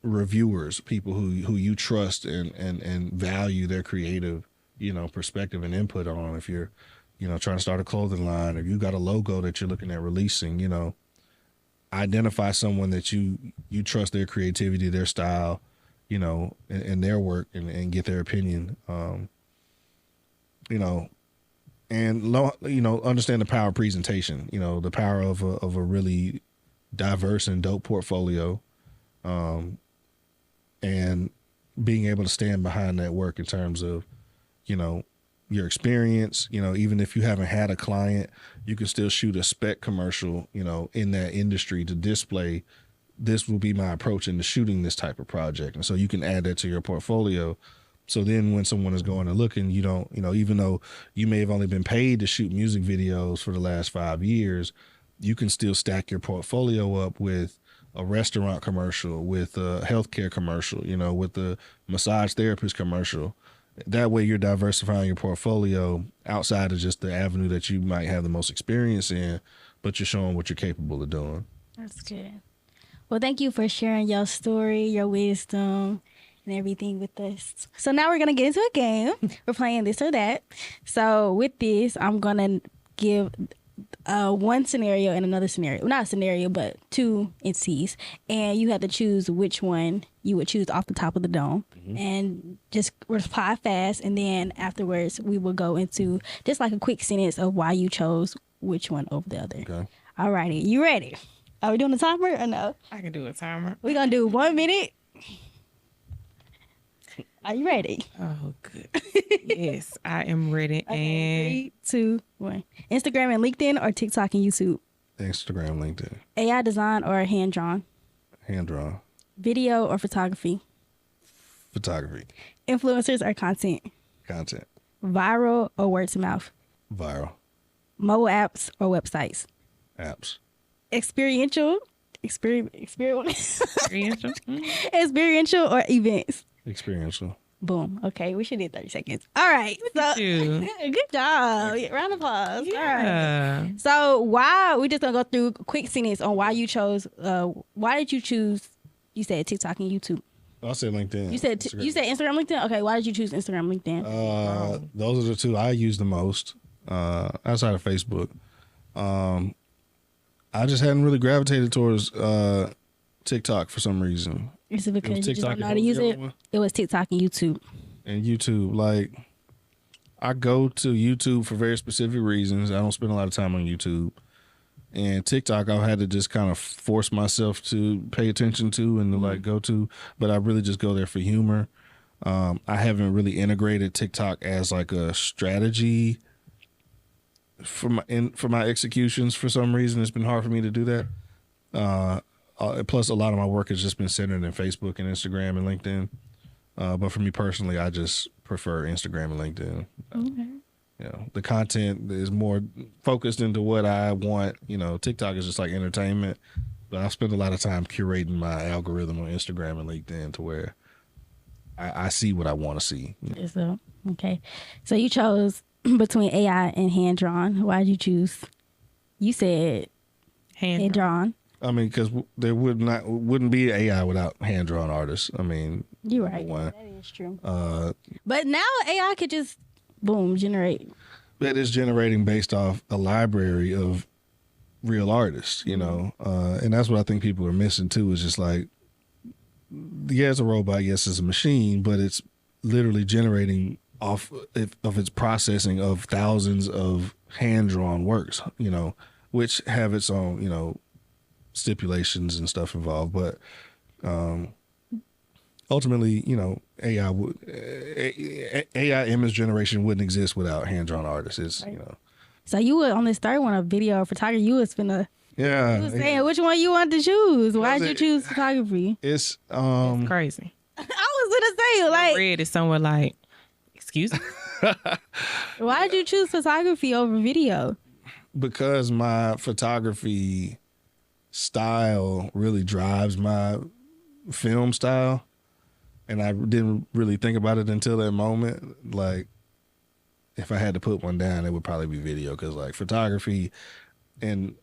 reviewers, people who you trust and value their creative, perspective and input on. If you're, trying to start a clothing line, if you got a logo that you're looking at releasing, identify someone that you trust their creativity, their style, and their work and get their opinion, and understand the power of presentation, the power of a really diverse and dope portfolio, and being able to stand behind that work in terms of, your experience, even if you haven't had a client, you can still shoot a spec commercial, in that industry to display, this will be my approach into shooting this type of project. And so you can add that to your portfolio. So then when someone is going and looking, you don't, even though you may have only been paid to shoot music videos for the last 5 years, you can still stack your portfolio up with a restaurant commercial, with a healthcare commercial, with the massage therapist commercial. That way you're diversifying your portfolio outside of just the avenue that you might have the most experience in, but you're showing what you're capable of doing. That's good. Well, thank you for sharing your story, your wisdom, and everything with us. So now we're going to get into a game. We're playing this or that. So with this, I'm going to give one scenario and another scenario. Not a scenario, but 2 entities. And you have to choose which one you would choose off the top of the dome. Mm-hmm. And just reply fast. And then afterwards, we will go into just like a quick sentence of why you chose which one over the other. Okay. All righty. You ready? Are we doing a timer or no? I can do a timer. We're going to do 1 minute. Are you ready? Oh, good. Yes, I am ready. Okay, 3, 2, 1. Instagram and LinkedIn or TikTok and YouTube? Instagram, LinkedIn. AI design or hand drawn? Hand drawn. Video or photography? Photography. Influencers or content? Content. Viral or word to mouth? Viral. Mobile apps or websites? Apps. Experiential? Experiential? Experiential or events? Experiential. Boom. Okay, we should do 30 seconds. All right. So, good job. Round of applause. Yeah. All right. So we're just going to go through a quick sentence on why you chose, why did you choose, you said TikTok and YouTube? I said LinkedIn. You said Instagram, LinkedIn? Okay, why did you choose Instagram, LinkedIn? Those are the 2 I use the most, outside of Facebook. I just hadn't really gravitated towards TikTok for some reason. Is it because you just don't know how to use it? It was TikTok and YouTube. And YouTube, like, I go to YouTube for very specific reasons. I don't spend a lot of time on YouTube. And TikTok, I've had to just kind of force myself to pay attention to and to like go to, but I really just go there for humor. I haven't really integrated TikTok as like a strategy for my executions. For some reason, it's been hard for me to do that. Plus, a lot of my work has just been centered in Facebook and Instagram and LinkedIn. But for me personally, I just prefer Instagram and LinkedIn. Okay. You know, the content is more focused into what I want. You know, TikTok is just like entertainment. But I spend a lot of time curating my algorithm on Instagram and LinkedIn to where I see what I want to see. So, okay. So you chose between AI and hand drawn. Why did you choose? You said hand drawn. I mean, because there wouldn't be AI without hand drawn artists. I mean, you're right. That is true. But now AI could just boom generate. That is generating based off a library of real artists, you know, and that's what I think people are missing too. Is just like, yeah, it's a robot, yes, it's a machine, but it's literally generating off of its processing of thousands of hand-drawn works, you know, which have its own, you know, stipulations and stuff involved. But ultimately, you know, AI image generation wouldn't exist without hand-drawn artists. It's, you know. So you were on this third one of video or photography. You was finna. Yeah. You was saying which one you wanted to choose. Why did you choose photography? It's crazy. I was gonna say, like, I read it somewhere like, excuse me. Why did you choose photography over video? Because my photography style really drives my film style, and I didn't really think about it until that moment. Like, if I had to put one down, it would probably be video, because like photography and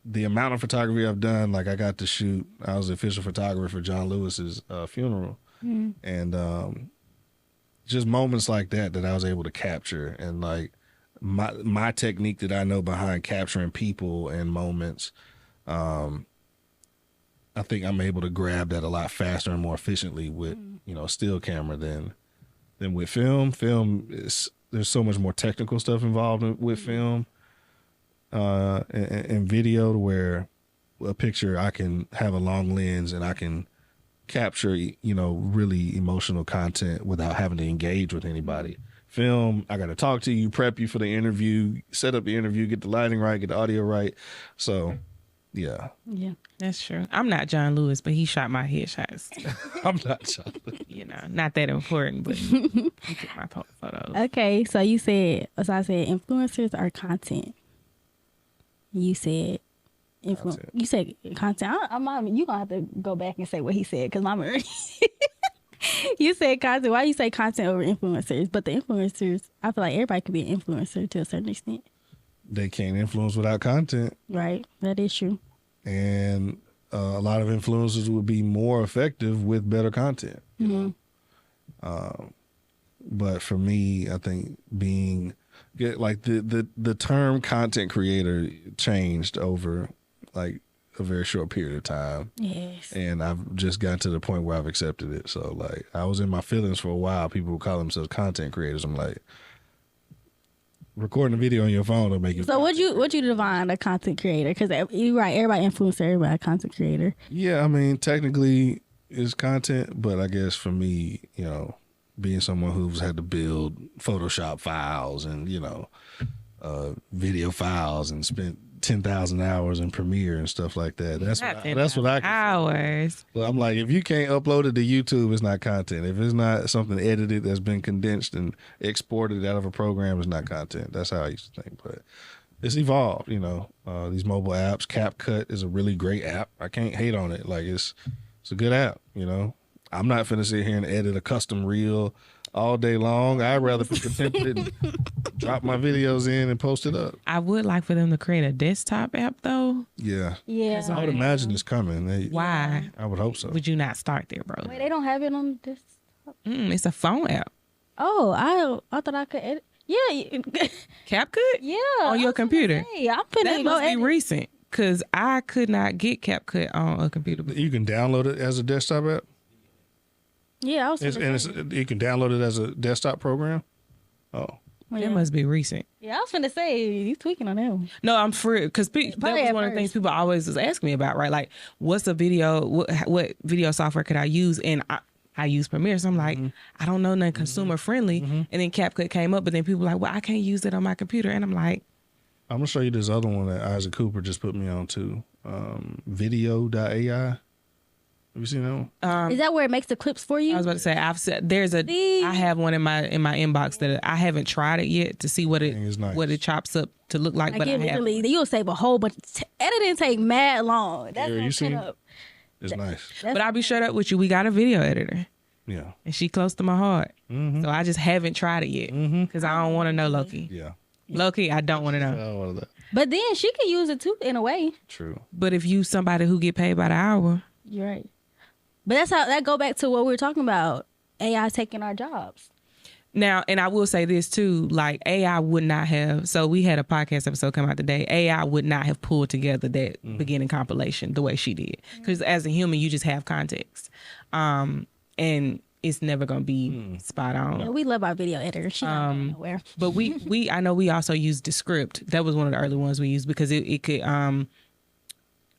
the amount of photography I've done, like I got to shoot, I was the official photographer for John Lewis's funeral. And just moments like that I was able to capture, and like my technique that I know behind capturing people and moments, I think I'm able to grab that a lot faster and more efficiently with, you know, a still camera than with film. Film is, there's so much more technical stuff involved with film and video, to where a picture I can have a long lens and I can capture, you know, really emotional content without having to engage with anybody. Film, I got to talk to you, prep you for the interview, set up the interview, get the lighting right, get the audio right. So, yeah. Yeah, that's true. I'm not John Lewis, but he shot my headshots. I'm not John Lewis. You know, not that important, but he took my photos. Okay, so you said, so I said influencers are content. You said content. You said content. You gonna have to go back and say what he said, because Mama already. You said content. Why you say content over influencers? But the influencers, I feel like everybody could be an influencer to a certain extent. They can't influence without content. Right. That is true. And a lot of influencers would be more effective with better content. But for me, I think like the term content creator changed over like a very short period of time. Yes. And I've just gotten to the point where I've accepted it. So like, I was in my feelings for a while. People would call themselves content creators. I'm like, recording a video on your phone will make it. So what you define a content creator? Because you're right, everybody influencer, everybody a content creator. Yeah, I mean, technically it's content, but I guess for me, you know, being someone who's had to build Photoshop files and, you know, video files and spent 10,000 hours in Premiere and stuff like that. That's what I hours. Well, I'm like, if you can't upload it to YouTube, it's not content. If it's not something edited that's been condensed and exported out of a program, it's not content. That's how I used to think. But it's evolved, you know. These mobile apps, CapCut is a really great app. I can't hate on it. Like, it's a good app, you know. I'm not finna sit here and edit a custom reel all day long. I'd rather put the template and drop my videos in and post it up. I would like for them to create a desktop app, though. Yeah. Yeah. I would imagine it's coming. Why? I would hope so. Would you not start there, bro? Wait, they don't have it on this? It's a phone app. Oh, I thought I could edit. Yeah. CapCut? Yeah. On your computer? I'm finna that go must edit. be recent, because I could not get CapCut on a computer. You can download it as a desktop app? Yeah, I was. You can download it as a desktop program. Oh, yeah. It must be recent. Yeah, I was finna say you tweaking on that one. No, I'm free, because that was one of the things people always was asking me about, right? Like, what's a video? What video software could I use? And I use Premiere. So I'm like, I don't know nothing consumer friendly. And then CapCut came up, but then people were like, well, I can't use it on my computer. And I'm like, I'm gonna show you this other one that Isaac Cooper just put me on too. Video.ai. Have you seen that one? Is that where it makes the clips for you? I was about to say, I have one in my inbox that I haven't tried it yet to see what it chops up to look like. But you'll save a whole bunch. Editing take mad long. That's you seen up. It's nice. But I'll be straight up with you. We got a video editor. Yeah. And she close to my heart. So I just haven't tried it yet because I don't want to know Loki. Yeah. Loki, I don't want to know. I don't want that. But then she could use it too in a way. True. But if you somebody who get paid by the hour. You're right. But that's how that go back to what we were talking about. AI taking our jobs. Now, and I will say this too, like AI would not have, so we had a podcast episode come out today. AI would not have pulled together that beginning compilation the way she did. Because as a human, you just have context. And it's never going to be spot on. Yeah, we love our video editor. She not going nowhere. But I know we also used Descript. That was one of the early ones we used because it could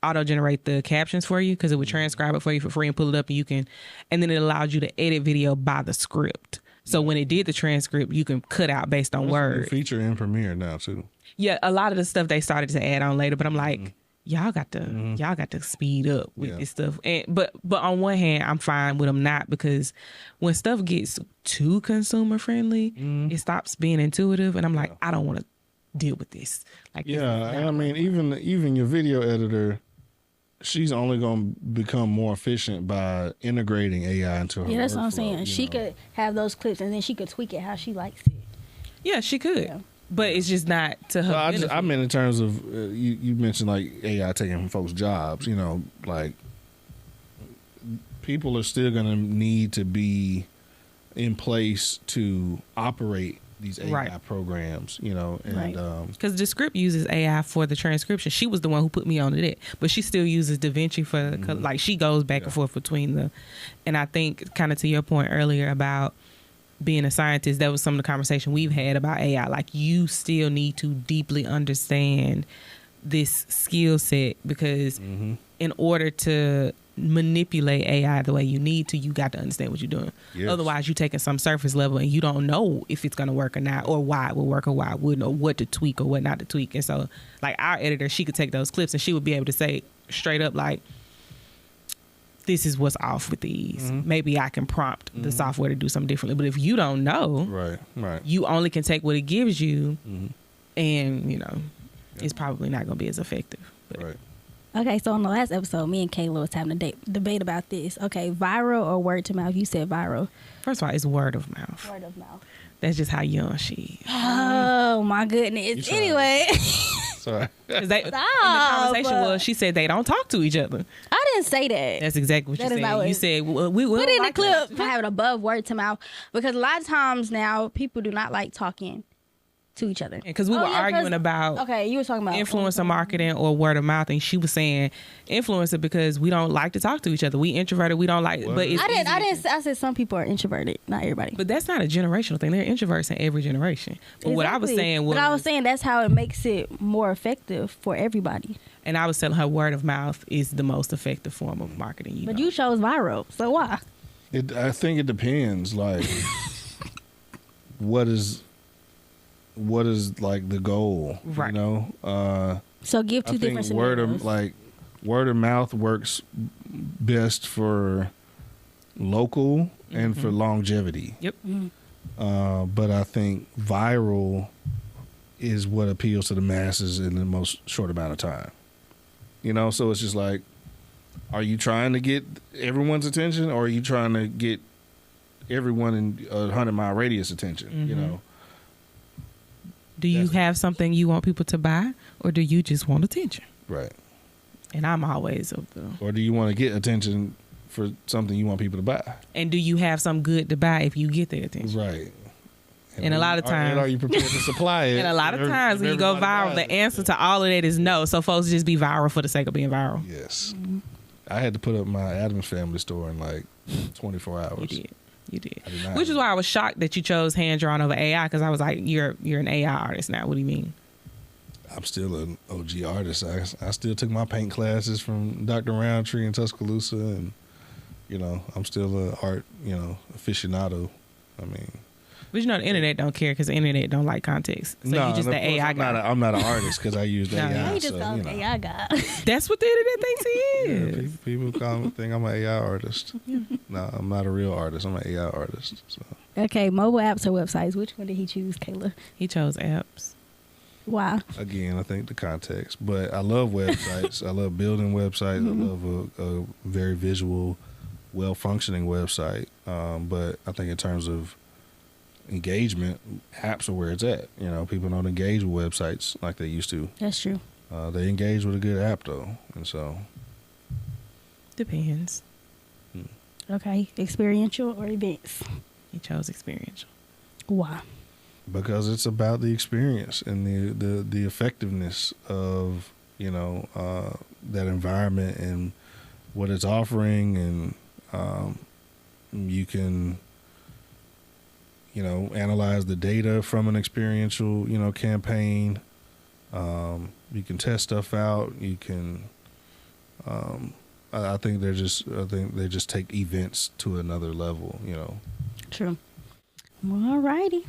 auto-generate the captions for you because it would transcribe it for you for free and pull it up and then it allowed you to edit video by the script. So when it did the transcript, you can cut out based on words. Feature in Premiere now too. Yeah, a lot of the stuff they started to add on later, but I'm like, y'all got to speed up with this stuff. And but on one hand, I'm fine with them not because when stuff gets too consumer friendly, it stops being intuitive, and I'm like, I don't want to deal with this. Like, I mean, even your video editor, she's only going to become more efficient by integrating AI into her. Yeah, that's what I'm workflow, saying. She could have those clips and then she could tweak it how she likes it. Yeah, she could. Yeah. But it's just not to her. I mean, in terms of you mentioned like AI taking folks' jobs. You know, like people are still going to need to be in place to operate these AI programs, you know, and because Descript uses AI for the transcription. She was the one who put me on it, but she still uses DaVinci for like she goes back and forth between and I think kind of to your point earlier about being a scientist, that was some of the conversation we've had about AI. Like you still need to deeply understand this skill set because in order to manipulate AI the way you need to, you got to understand what you're doing. Yes. Otherwise, you're taking some surface level and you don't know if it's going to work or not, or why it will work or why it wouldn't, or what to tweak or what not to tweak. And so, like our editor, she could take those clips and she would be able to say straight up, like, this is what's off with these. Maybe I can prompt the software to do something differently. But if you don't know, you only can take what it gives you, and you know, it's probably not going to be as effective. But. Okay, so on the last episode, me and Kayla was having a debate about this. Okay, viral or word to mouth? You said viral. First of all, it's word of mouth. Word of mouth. That's just how young she is. Oh, my goodness. Anyway. Sorry. In the conversation she said they don't talk to each other. I didn't say that. That's exactly what you said. You said, we put in the clip. I have it above word to mouth because a lot of times now people do not like talking to each other because we were arguing about you were talking about influencer marketing or word of mouth, and she was saying influencer because we don't like to talk to each other. We introverted. We don't like. But I said some people are introverted, not everybody. But that's not a generational thing. There are introverts in every generation. But what I was saying was, that's how it makes it more effective for everybody. And I was telling her word of mouth is the most effective form of marketing. But you chose viral, so why? I think it depends. Like, what is like the goal, right? You know, so give two different scenarios. Word of mouth works best for local and for longevity. Yep. But I think viral is what appeals to the masses in the most short amount of time. You know, so it's just like, are you trying to get everyone's attention, or are you trying to get everyone in a 100-mile radius attention? You know. Do you have something you want people to buy, or do you just want attention? Right. And I'm always of the. Or do you want to get attention for something you want people to buy? And do you have some good to buy if you get their attention? Right. And a lot of times, are you prepared to supply it? And a lot of times, when you go viral, the answer to all of that is no. So folks just be viral for the sake of being viral. Yes. I had to put up my Addams Family store in like 24 hours. You did. Which is why I was shocked that you chose hand drawn over AI, because I was like, you're an AI artist now. What do you mean? I'm still an OG artist. I still took my paint classes from Dr. Roundtree in Tuscaloosa, and You know, I'm still a art, you know, aficionado. I mean, but you know the internet don't care because the internet don't like context. So no, you just the AI guy. I'm not an artist because I use the AI. Now you just so, call you him know. AI guy. That's what the internet thinks he is. People think I'm an AI artist. No, I'm not a real artist. I'm an AI artist. So. Okay, mobile apps or websites? Which one did he choose, Kayla? He chose apps. Why? Again, I think the context. But I love websites. I love building websites. I love a very visual, well-functioning website. But I think in terms of engagement, apps are where it's at. You know, people don't engage with websites like they used to. That's true. They engage with a good app, though. And so... Depends. Okay, experiential or events? He chose experiential. Why? Because it's about the experience and the effectiveness of, you know, that environment and what it's offering. And you can, you know, analyze the data from an experiential, you know, campaign. You can test stuff out. You can, I think they just take events to another level, you know. True. Well, all righty.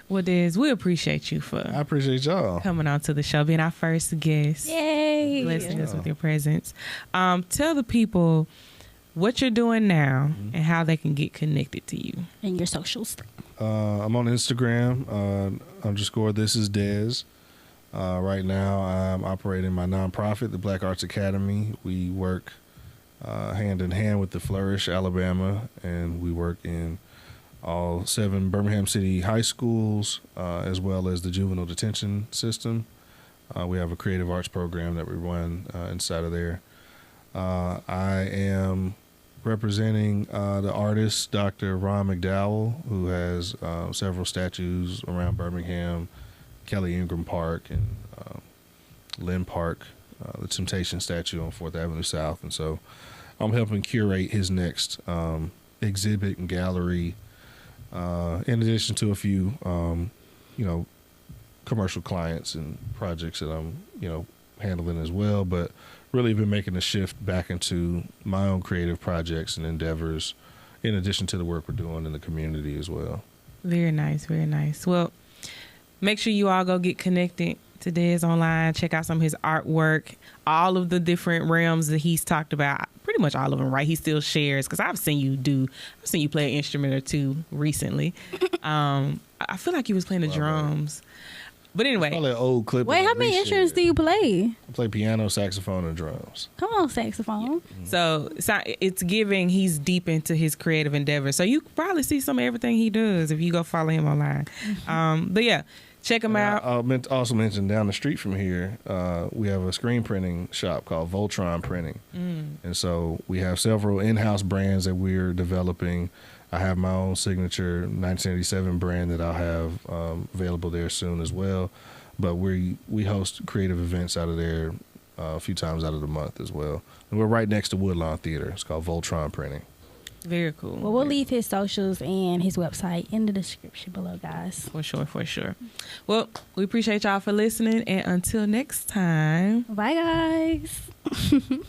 Well, Dez, we appreciate you for I appreciate y'all coming on to the show, being our first guest. Yay. Blessing us with your presence. Tell the people what you're doing now and how they can get connected to you. And your socials. I'm on Instagram, _ This is Dez. Right now, I'm operating my nonprofit, the Black Arts Academy. We work hand in hand with the Flourish, Alabama, and we work in all 7 Birmingham City high schools, as well as the juvenile detention system. We have a creative arts program that we run inside of there. I am representing the artist, Dr. Ron McDowell, who has several statues around Birmingham, Kelly Ingram Park and Lynn Park, the Temptation statue on 4th Avenue South. And so I'm helping curate his next exhibit and gallery, in addition to a few, you know, commercial clients and projects that I'm, you know, handling as well. But really been making a shift back into my own creative projects and endeavors, in addition to the work we're doing in the community as well. Very nice, very nice. Well, make sure you all go get connected to Dez online. Check out some of his artwork, all of the different realms that he's talked about. Pretty much all of them, right? He still shares because I've seen you play an instrument or two recently. I feel like you was playing the drums. But anyway, probably an old clip. Wait, how many instruments do you play? I play piano, saxophone, and drums. Come on, saxophone. So it's giving. He's deep into his creative endeavors. So you probably see some of everything he does if you go follow him online. But yeah, check him out. I also mentioned down the street from here, we have a screen printing shop called Voltron Printing. And so we have several in-house brands that we're developing. I have my own signature 1987 brand that I'll have available there soon as well. But we host creative events out of there a few times out of the month as well. And we're right next to Woodlawn Theater. It's called Voltron Printing. Very cool. Well, we'll leave his socials and his website in the description below, guys. For sure, for sure. Well, we appreciate y'all for listening. And until next time. Bye, guys.